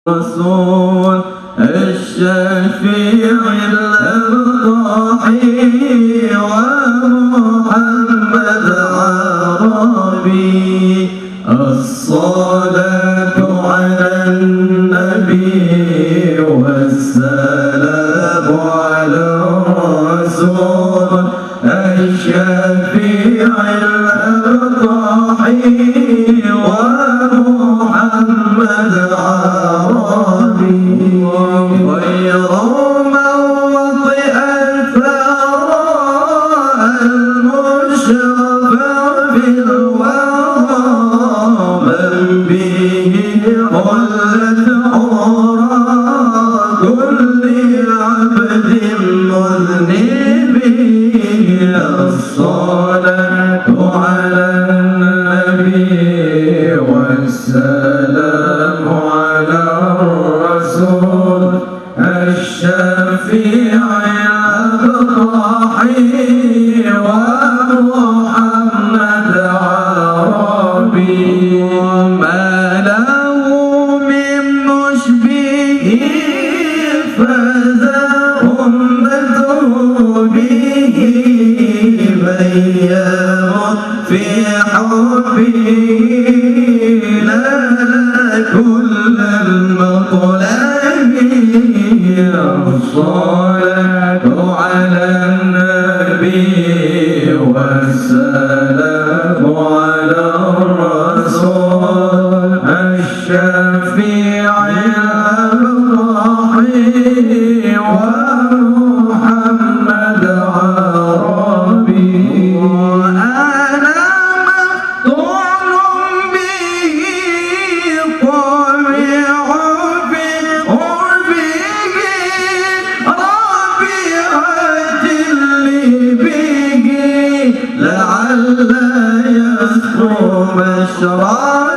الرسول الشفيع الأبطحي ومحمد عربي الصلاة على النبي والسلام على الرسول الشفيع الأبطحي ومحمد عربي غير موطئ الثرى المشرفة في الورى من به حلت عرى كل عبد مذنب الصلاة على النبي والسلام على الرسول الشفيع الأبطحي ومحمد عربي ما له من مشبه فذا أمته به من يمت في حبه كل المطلب الصلاة على النبي والسلام على الرسول الشفيع الأبطحي ومحمد عربي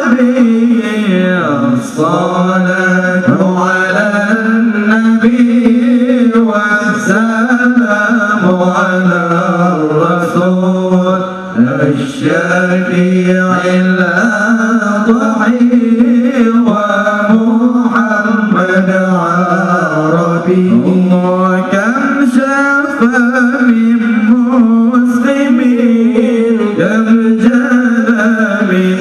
مشربي الصلاة على النبي والسلام على الرسول الشفيع الأبطحي ومحمد عربي كم شفى من مسلمين كم من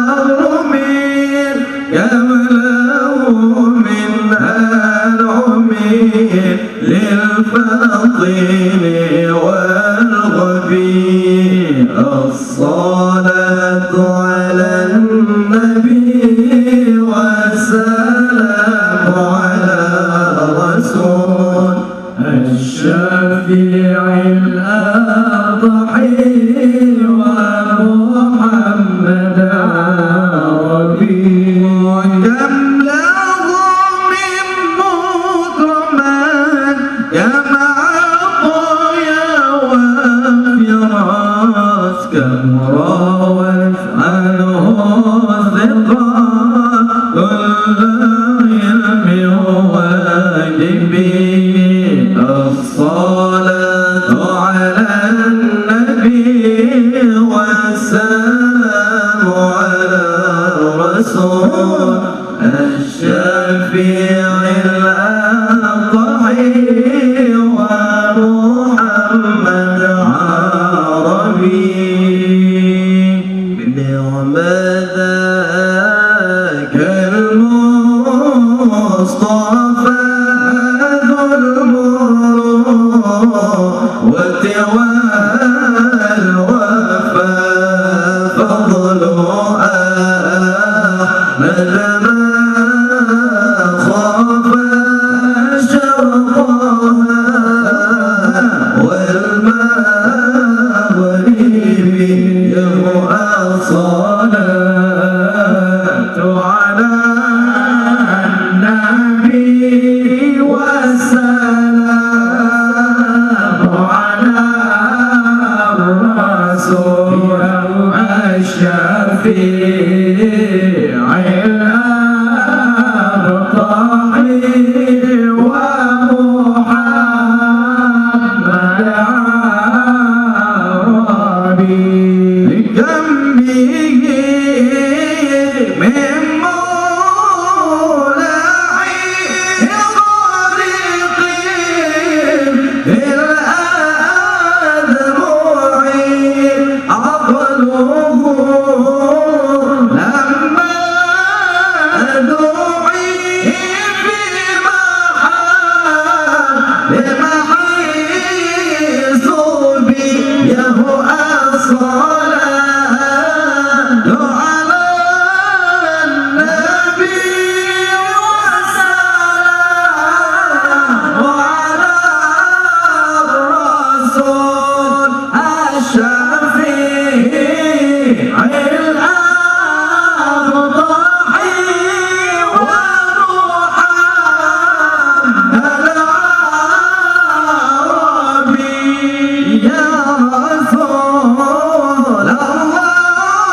أرمين كم له من أنعمين للفطين والغبي الصلاة على النبي والسلام على الرسول الشفيع الأبطحي ومحمد عربي كم له من مكرمان كم عطايا وفراس كم روت عنه الثقات كل علم واجبي الصلاة على النبي والسلام على الرسول الشفيع الأبطحي ومحمد عربي نعم ذاك المصطفى ذو المروءة والوفاء فضل أحمد ما خاف شرطها والمغرب يبقى الصلاة على النبي والسلام على الرسول الشفيع الأبطحي ومحمد عربي كم به يا رسول الله